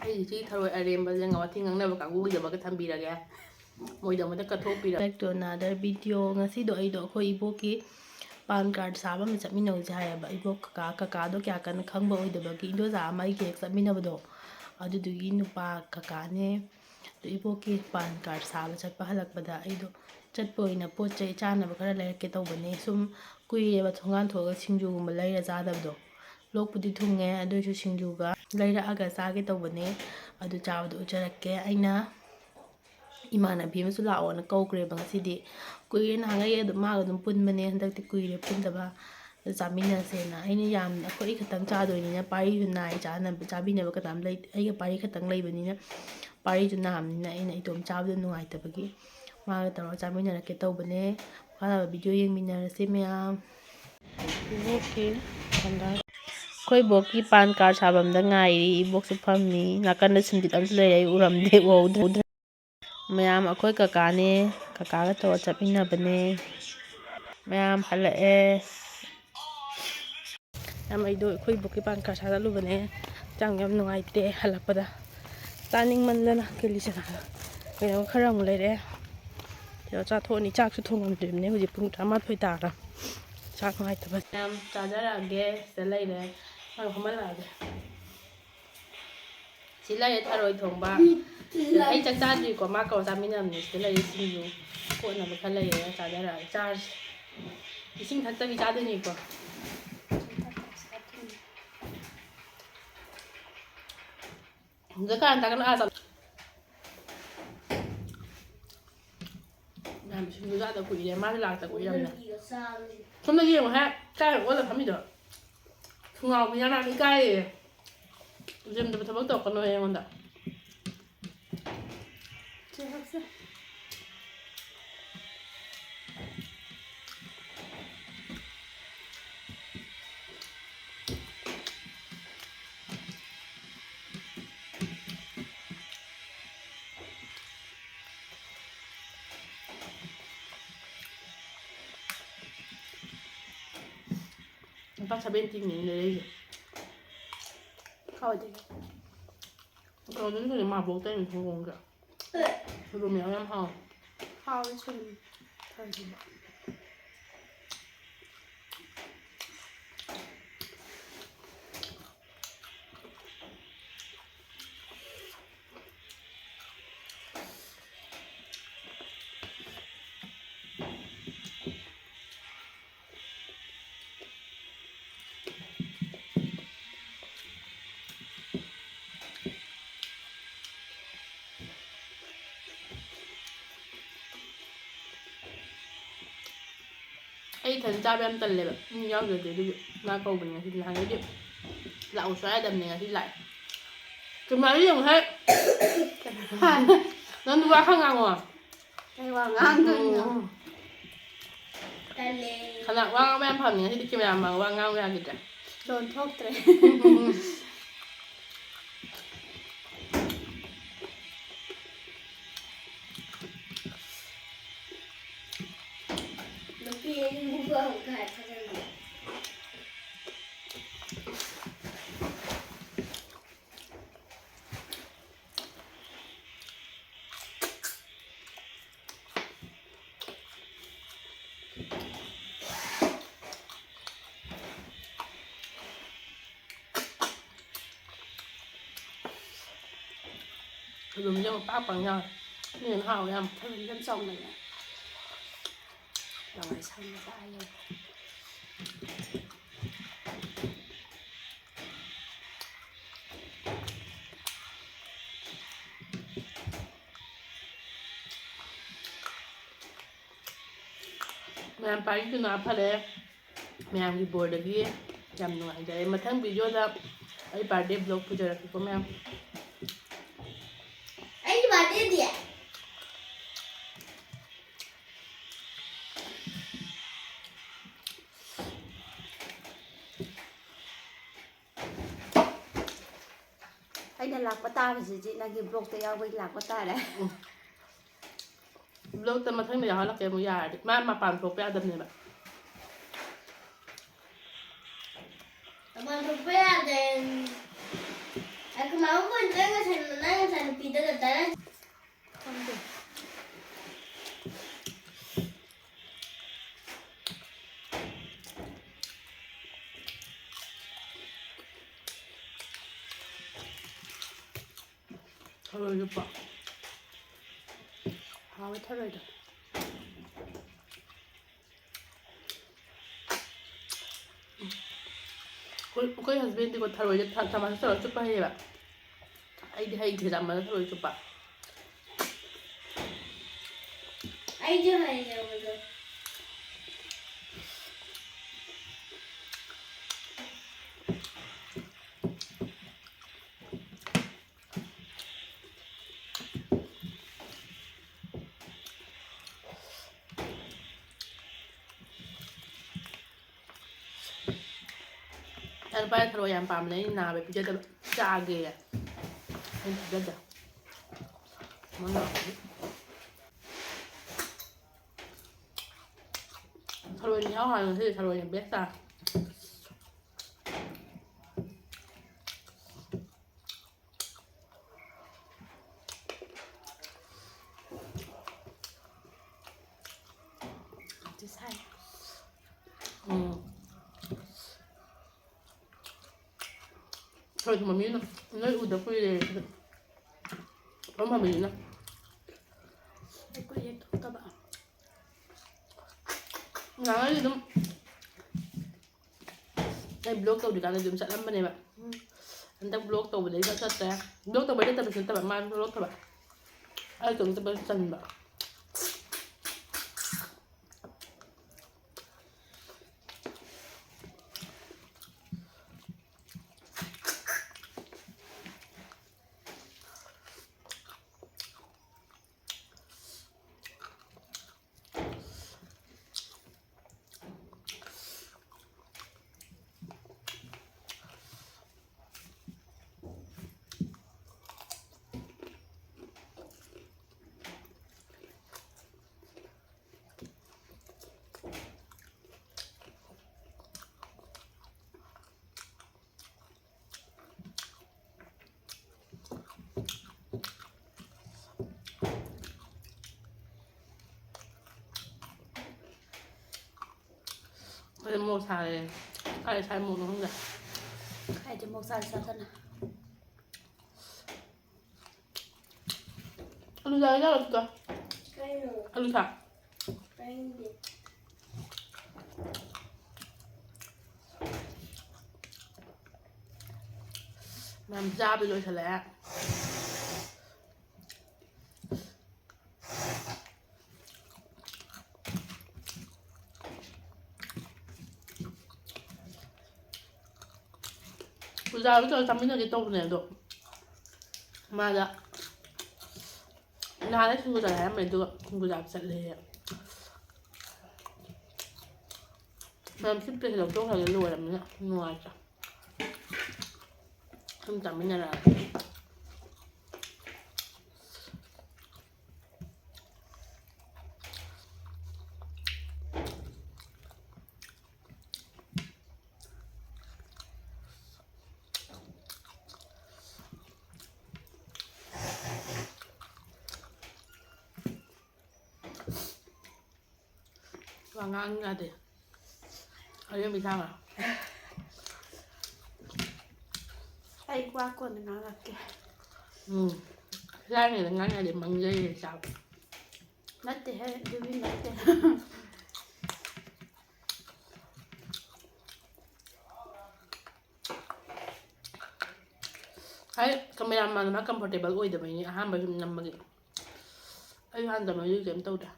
ꯑꯩꯁꯤ ꯊꯔꯣꯏ ꯑꯔꯦꯝꯕꯁꯦ ꯉꯥꯋꯥꯊꯤ ꯉꯥꯡꯅꯕ ꯀꯥꯡꯕꯨꯒꯤꯗꯃꯛꯇ ꯊꯝꯕꯤꯔꯒꯦ ꯃꯣꯏꯗꯃꯛꯇ ꯀꯠꯊꯣꯛꯄꯤꯔꯒꯦ ꯕꯦꯛ ꯇꯨ ꯑꯅꯥꯗꯔ ꯚꯤꯗꯤꯑꯣ ꯉꯁꯤꯗꯣ ꯑꯩꯗꯣ ꯑꯩꯈꯣꯏ ꯏꯕꯣꯛꯀꯤ ꯄꯥꯟ ꯀꯥꯔꯗ ꯁꯥꯕ ꯑꯃ ꯆꯠꯃꯤꯟꯅꯧꯁꯦ ꯍꯥꯏꯌꯦꯕ ꯏꯕꯣꯛ ꯀꯀꯥꯗꯣ ꯀꯌꯥ ꯀꯟꯅ ꯈꯪꯕ ꯑꯣꯏꯗꯕꯒꯤ ꯏꯟꯗꯣꯆꯥ ꯑꯃ ꯑꯩꯒꯤ ꯍꯦꯛ ꯆꯠꯃꯤꯟꯅꯕꯗꯣ ꯑꯗꯨꯗꯨꯒꯤ ꯅꯨꯄꯥ ꯀꯀꯥꯅꯦ ꯑꯗꯨ ꯏꯕꯣꯛꯀꯤ ꯄꯥꯟ ꯀꯥꯔꯗ ꯁꯥꯕ ꯆꯠꯄ ꯍꯜꯂꯛꯄꯗ ꯑꯩꯗꯣ ꯆꯠꯄ ꯑꯣꯏꯅ ꯄꯣꯠ ꯆꯩ ꯆꯥꯅꯕ ꯈꯔ ꯂꯩꯔꯛꯀꯦ ꯇꯧꯕꯅꯦ ꯁꯨꯝ ꯀꯨꯏꯔꯦꯕ ꯊꯣꯡꯒꯥꯟ ꯊꯣꯛꯑꯒ ꯁꯤꯡꯖꯨꯒꯨꯝꯕ ꯂꯩꯔ ꯆꯥꯗꯕꯗꯣ ꯂꯣꯛꯄꯨꯗꯤ ꯊꯨꯡꯉꯦ ꯑꯗꯨꯏꯁꯨ ꯁꯤꯡꯖꯨꯒ ꯂꯩꯔꯛꯑꯒ ꯆꯥꯒꯦ ꯇꯧꯕꯅꯦ ꯑꯗꯨ ꯆꯥꯕꯗꯣ ꯎꯠꯆꯔꯛꯀꯦ ꯑꯩꯅ ꯏꯃꯥꯟꯅꯕꯤ ꯑꯃꯁꯨ ꯂꯥꯛꯑꯣꯅ ꯀꯧꯈ꯭ꯔꯦꯕ ꯉꯁꯤꯗꯤ ꯀꯨꯏꯔꯦ ꯅꯍꯥꯟꯒꯩ ꯑꯗꯨꯝ ꯃꯥꯒ ꯑꯗꯨꯝ ꯄꯨꯟꯕꯅꯦ ꯍꯟꯗꯛꯇꯤ ꯀꯨꯏꯔꯦ ꯄꯨꯟꯗꯕ ꯑꯗꯨ ꯆꯥꯃꯤꯟꯅꯁꯦꯅ ꯑꯩꯅ ꯌꯥꯝꯅ ꯑꯩꯈꯣꯏ ꯈꯛꯇꯪ ꯆꯥꯗꯣꯏꯅꯤꯅ ꯄꯥꯔꯤꯁꯨ ꯅꯥꯏ ꯆꯥꯕꯤꯅꯕ ꯀꯅꯥꯝ ꯂꯩ ꯑꯩꯒ ꯄꯥꯔꯤ ꯈꯛꯇꯪ ꯂꯩꯕꯅꯤꯅ ꯄꯥꯔꯤꯁꯨ ꯅꯥꯕꯅꯤꯅ ꯑꯩꯅ ꯏꯇꯣꯝ ꯆꯥꯕꯗꯣ ꯅꯨꯡꯉꯥꯏꯇꯕꯒꯤ ꯃꯥꯒ ꯇꯧꯔꯒ ꯆꯥꯃꯤꯟꯅꯔꯛꯀꯦ ꯇꯧꯕꯅꯦ ꯃꯈꯥ ꯇꯥꯕ ꯚꯤꯗꯤꯑꯣ ꯌꯦꯡꯃꯤꯟꯅꯔꯁꯤ ꯃꯌꯥꯝ ꯑꯩꯈꯣꯏ ꯏꯕꯣꯛꯀꯤ ꯄꯥꯟ ꯀꯥꯔꯗ ꯁꯥꯐꯝꯗ ꯉꯥꯏꯔꯤ ꯏꯕꯣꯛꯁꯨ ꯐꯝꯃꯤ ꯅꯥꯀꯟꯗ ꯁꯤꯟꯗꯤꯠ ꯑꯃꯁꯨ ꯂꯩꯔꯦ ꯑꯩ ꯎꯔꯝꯗꯦ ꯎꯍꯧꯗ꯭ꯔꯦ ꯃꯌꯥꯝ ꯑꯩꯈꯣꯏ ꯀꯀꯥꯅꯦ ꯀꯀꯥꯒ ꯇꯧꯔ ꯆꯠꯃꯤꯟꯅꯕꯅꯦ ꯃꯌꯥꯝ ꯍꯜꯂꯛꯑꯦ ꯌꯥꯝ ꯑꯩꯗꯣ ꯑꯩꯈꯣꯏ ꯏꯕꯣꯛꯀꯤ ꯄꯥꯟ ꯀꯥꯔꯗ ꯁꯥ ꯆꯠꯂꯨꯕꯅꯦ ꯍꯛꯆꯥꯡ ꯌꯥꯝ ꯅꯨꯡꯉꯥꯏꯇꯦ ꯍꯜꯂꯛꯄꯗ ꯆꯥꯅꯤꯡꯃꯟꯗꯅ ꯀꯦꯂꯤꯆꯅꯥ ꯀꯩꯅꯣ ꯈꯔ ꯑꯃꯨꯛ ꯂꯩꯔꯛꯑꯦ ꯀꯩꯅꯣ ꯆꯥꯊꯣꯛꯑꯅꯤ ꯆꯥꯛꯁꯨ ꯊꯣꯡꯉꯝꯗ꯭ꯔꯤꯕꯅꯦ ꯍꯧꯖꯤꯛ ꯄꯨꯡ 12 ꯇꯥꯔ ꯆꯥꯛ ꯅꯨꯡꯉꯥꯏꯇꯕ ꯌꯥꯝ ꯆꯥꯖꯔꯛꯑꯒꯦ ꯁꯤꯗ ꯂꯩꯔꯦ ꯐꯝꯍꯜꯂꯛꯑꯒꯦ ꯁꯤ ꯂꯩꯔꯦ ꯊꯔꯣꯏ ꯊꯣꯡꯕ ꯑꯩ ꯆꯥꯛ ꯆꯥꯗ꯭ꯔꯤꯀꯣ ꯃꯥ ꯀꯧꯔ ꯆꯥꯃꯤꯟꯅꯕꯅꯦ ꯁꯤꯗ ꯂꯩꯔꯦ ꯁꯤꯡꯖꯨ ꯈꯣꯠꯅꯕ ꯈꯔ ꯂꯩꯔꯦ ꯆꯥꯖꯔꯛꯑꯒꯦ ꯆꯥꯔꯁꯤ ꯏꯁꯤꯡ ꯊꯛꯇꯕꯤ ꯆꯥꯗꯣꯏꯅꯤꯀꯣ ꯍꯧꯖꯤꯛꯀꯥꯟ ꯌꯥꯝ ꯁꯤꯡꯖꯨ ꯆꯥꯗ ꯀꯨꯏꯔꯦ ꯃꯥꯁꯨ ꯂꯥꯛꯇ ꯀꯨꯏꯔꯕꯅꯦ ꯁꯣꯝꯗ ꯌꯦꯡꯉꯣ ꯍꯦꯛ ꯆꯥꯏ ꯑꯣꯜꯂ ꯐꯝꯃꯤꯗꯣ ꯊꯨꯡꯉꯥꯎꯕꯤ ꯌꯥꯝ ꯏꯀꯥꯏꯌꯦ ꯖꯤꯝꯗꯕꯨ ꯊꯕꯛ ꯇꯧꯔꯛꯀꯅꯣ ꯑꯩꯉꯣꯟꯗ ꯂꯨꯄꯥ 70ꯅꯦ ꯂꯩꯔꯛꯏꯁꯦ ꯀꯥꯏꯗꯒꯤ ꯑꯗꯨꯗꯤ ꯃꯥꯕꯣꯛꯇꯩꯅ ꯊꯣꯡꯒꯣꯡꯒ ꯁꯣꯏꯕꯨꯝ ꯌꯥꯝ ꯍꯥꯎꯋꯦ ꯍꯥꯎꯋꯦ ꯁꯣꯏꯕꯨꯝ ꯊꯔꯣꯏꯕ ꯑꯩ ꯏꯊꯟ ꯆꯥꯕ ꯌꯥꯝ ꯇꯜꯂꯦꯕ ꯃꯤ ꯌꯥꯎꯗ꯭ꯔꯗꯤ ꯑꯗꯨꯒꯤ ꯃꯥ ꯀꯧꯕꯅꯤ ꯉꯁꯤꯗꯤ ꯅꯍꯥꯟꯒꯩꯗꯤ ꯂꯥꯛꯎꯁꯨ ꯌꯥꯗꯕꯅꯦ ꯉꯁꯤ ꯂꯥꯛꯑꯦ ꯀꯃꯥꯏꯅ ꯌꯦꯡꯉꯨꯍꯦ ꯅꯪ ꯋꯥ ꯈꯔ ꯉꯥꯡꯉꯣ ꯀꯩ ꯋꯥ ꯉꯥꯡꯗꯣꯏꯅꯣ ꯇꯜꯂꯦ ꯋꯥ ꯉꯥꯡꯕ ꯌꯥꯝ ꯐꯪꯉꯦ ꯉꯁꯤꯗꯤ ꯀꯦꯃꯦꯔꯥ ꯃꯥꯡ ꯋꯥ ꯉꯥꯡꯕ ꯌꯥꯈꯤꯗ꯭ꯔꯦ ꯂꯣꯟ ꯊꯣꯛꯇ꯭ꯔꯦ ꯅꯨꯄꯤ ꯑꯅꯤꯃꯨꯛꯀ ꯈꯥꯏ ꯐꯖꯅ ꯁꯣꯏꯕꯨꯝꯁꯦ ꯑꯃꯨꯛ ꯄꯥꯛ ꯌꯥꯎꯋꯦ ꯃꯤꯅ ꯍꯥꯎꯋꯦ ꯌꯥꯝ ꯊꯔꯣꯏ ꯌꯥꯝ ꯆꯥꯎꯅꯩ ꯂꯋꯥꯏ ꯁꯪꯅ ꯆꯥꯏꯌꯦ ꯃꯌꯥꯝ ꯄꯥꯔꯤꯁꯨ ꯅꯥ ꯐꯔꯦ ꯃꯌꯥꯝꯒꯤ ꯕꯣꯔꯗꯒꯤ ꯌꯥꯝ ꯅꯨꯡꯉꯥꯏꯖꯔꯦ ꯃꯊꯪ ꯚꯤꯗꯤꯑꯣꯗ ꯑꯩ ꯕꯥꯔꯗꯦ ꯕ꯭ꯂꯣꯛ ꯄꯨꯖꯔꯛꯀꯦꯀꯣ ꯃꯌꯥꯝ ꯑꯩꯒꯤ ꯕꯥꯔꯗꯦꯗꯤ ꯑꯩꯅ ꯂꯥꯛꯄ ꯇꯥꯕꯁꯤꯗꯤ ꯅꯪꯒꯤ ꯕ꯭ꯂꯣꯛꯇ ꯌꯥꯎꯕꯒꯤ ꯂꯥꯛꯄ ꯇꯥꯔꯦ ꯕ꯭ꯂꯣꯛꯇ ꯃꯊꯪꯗ ꯌꯥꯎꯍꯜꯂꯛꯀꯦ ꯑꯃꯨꯛ ꯌꯥꯔꯗꯤ ꯃꯥ ꯃꯄꯥꯟ ꯊꯣꯛꯄ ꯌꯥꯗꯕꯅꯦꯕ ꯃꯄꯥꯟ ꯊꯣꯛꯄ ꯌꯥꯗꯦ ꯑꯩ 다음번 내가 잘못 나는 사람 비대가 따라 근데 털을 봐. 아, 왜 털을 줘? कोई हस्बैंड को थरों जो था सामान थरों चुप्पा है बा आई थे सामान थरों चुप्पा 아이디어 하려고 anh phải thरों yam pam lấy nào về bây giờ cha ghê à anh biết được món nào thरों nhiều hơn thì thरों yam biết saoจะใช่ thôi mà miếng nó udah được quy rồi không mà miếng nó ไอ้กูเรียกกระบะ nắng ấy đúng đây blog tàu thì cả là dùng sẵn lắm bên này bạn anh ta blog tàu đấy rất là blog tàu đấy ta phải tập man blog các bạn ai tưởng ta phải sân bạn cái màu xài ai xài màu nó không được ใครจะมองสารสาธารณะ anh ra rất là cơ 까이로 anh thả 까인데 làm ra bây giờ lẽ bây giờ bây giờ tao mới là cái tôm này được mà đã na đấy không có giải mình được không có giảm sạch lệ mà em ship cái đầu tốt là cái lùi làm nữa ngoài cho không chẳng mấy nhà là và ngang ra thì ở đây bị sao à ไอ้กว่าคนน่ารักแก ra này là ngang ra để bằng dây thì sao นัดแต่ให้ดูวินัดแต่ thấy camera mà nó comfortable ôi thì mình ham bởi nằm mà ấy han tầm nó như kiếm tôi đã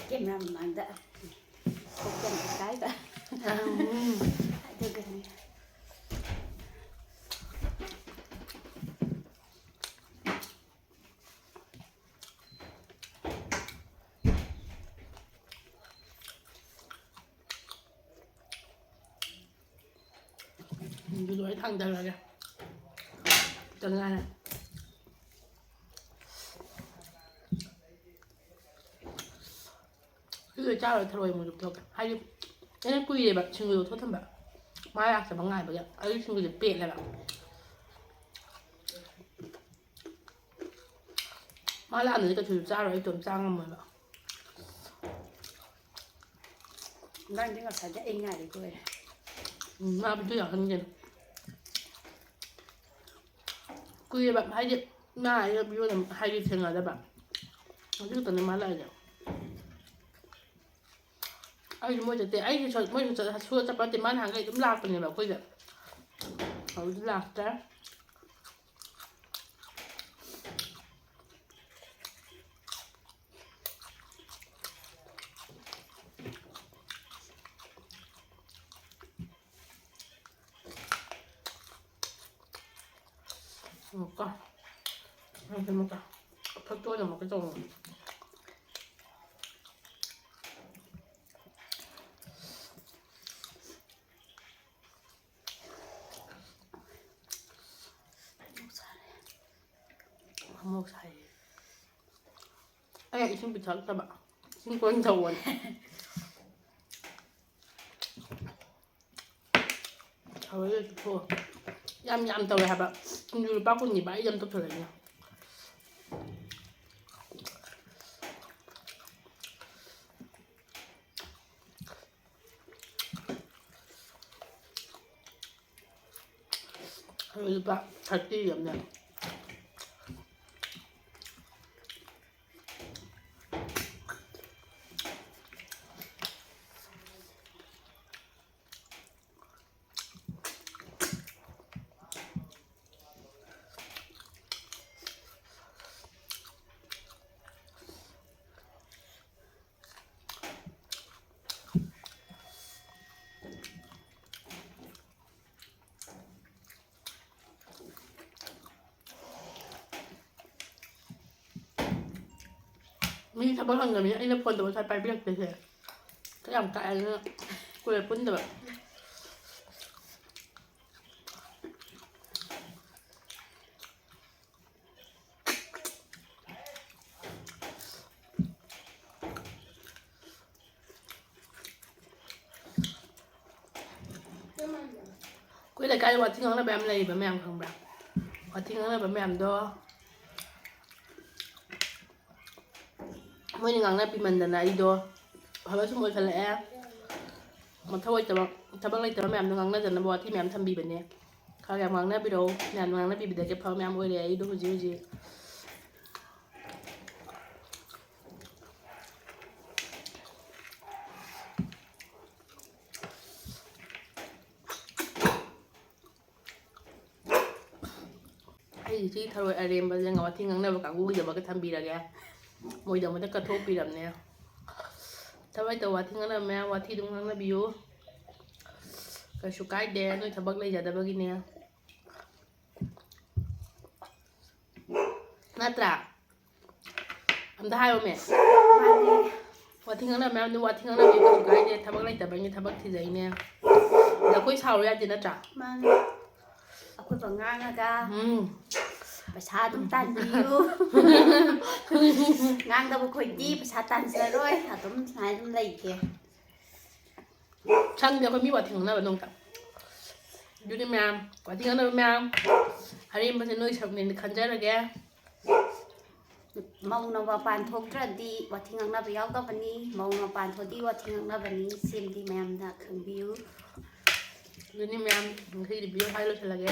เก็บน้ำมันได้พวกกันใกล้กันเดี๋ยวกัน mình đuổi thằng ra rồi kìa chân ra này cái người trao là thôi một chục thôi hay cái quy để bạn chừng người thoát thân bạn มาอยากจะมาง่ายไปอ่ะไอ้ชิมก็จะเปรี้ยเลยแบบมาแล้วอันนี้ก็ถือจ้าเราไอ้ตัวจ้างมันแบบ đang tiếng là phải anh ngày để cười มาเป็นตัวอย่างทันทีกูจะแบบให้เด็กหน้าจะบิวแต่ให้เด็กเชิงอะไรแบบมันจะตอนนี้มาอะไรเนี่ยไอ้ที่มันจะเตะไอ้ที่ชดมันจะช่วยจะปฏิมาทางไอ้ที่ลากไปเนี่ยแบบก็จะเขาจะลากจ้ะก็มันเป็นมันก็พักตัวอย่างมันก็จงโมกใส่ไอ้อีชิ้นปิดชั้นแต่แบบชิ้นก้นโจนเอาไว้เลยพวกยำตัวเลยครับแบบคุณอยู่บ้านคุณหยิบไปยำตัวเท่าไหร่เนี่ยเอาไว้แบบทัดที่ยำเนี่ยมีชาวบ้านกันมีไอ้เล็บคนแต่ว่าใช้ไปเบี้ยเฉยๆก็อย่างไกลเนี่ยกูเลยปุ้นแต่แบบกูเลยไกลว่าที่น้องน่ะแบบอะไรแบบแม่ของแบบว่าที่น้องน่ะแบบแม่ดอมื่อยังงั้นปีมันจะไหนดูเพราะว่าสมมติทะเลมันถ้าว่าจะบอกถ้าบางอะไรแต่ว่าแม่ยังงั้นน่าจะนับว่าที่แม่ทำบีแบบนี้เขาอยากงั้นน่ะไปดูแม่ยังงั้นน่ะบีแบบเด็กเพราะแม่โวยเลยดูจีจีไอ้ที่ทะเลอารีมมันยังงั้นว่าที่งั้นน่ะบอกกูจะบอกก็ทำบีอะไรมวยเดี๋ยวมันจะกระทบปีแบบเนี้ยถ้าไว้แต่ว่าที่งั้นนะแม่ว่าที่ตรงนั้นนะบิวก็ชุกไก่แดงด้วยทับบักเลยจะได้บักกินเนี่ยน่าตราทำได้ไหมแม่ว่าที่งั้นนะแม่ดูว่าที่งั้นนะบิวก็ชุกไก่แดงทับบักเลยจะบักกินทับบักที่ไหนเนี่ยเดี๋ยวคุยเช้าเลยจีน่าตรา mang aku vào ngang ra ca bà xa tung tan yêu ngang đâu có đi bà xa tan ra rồi hả tụm hai tụm lấy kìa ช่างเดียวก็มีว่าที่งั้นนะแบบน้องกับอยู่ในแม่ว่าที่งั้นนะแม่อันนี้มันจะนุ่ยฉับเนี่ยขันใจละแก mong nó vào bàn thuốc ra đi và thì ngang nó bị áo đó bên đi mong nó bàn thuốc đi và thì ngang nó bên đi xem đi mẹ em đã khẩn biếu อยู่ในแม่มันคือดิบอยู่ให้เราเฉลยแก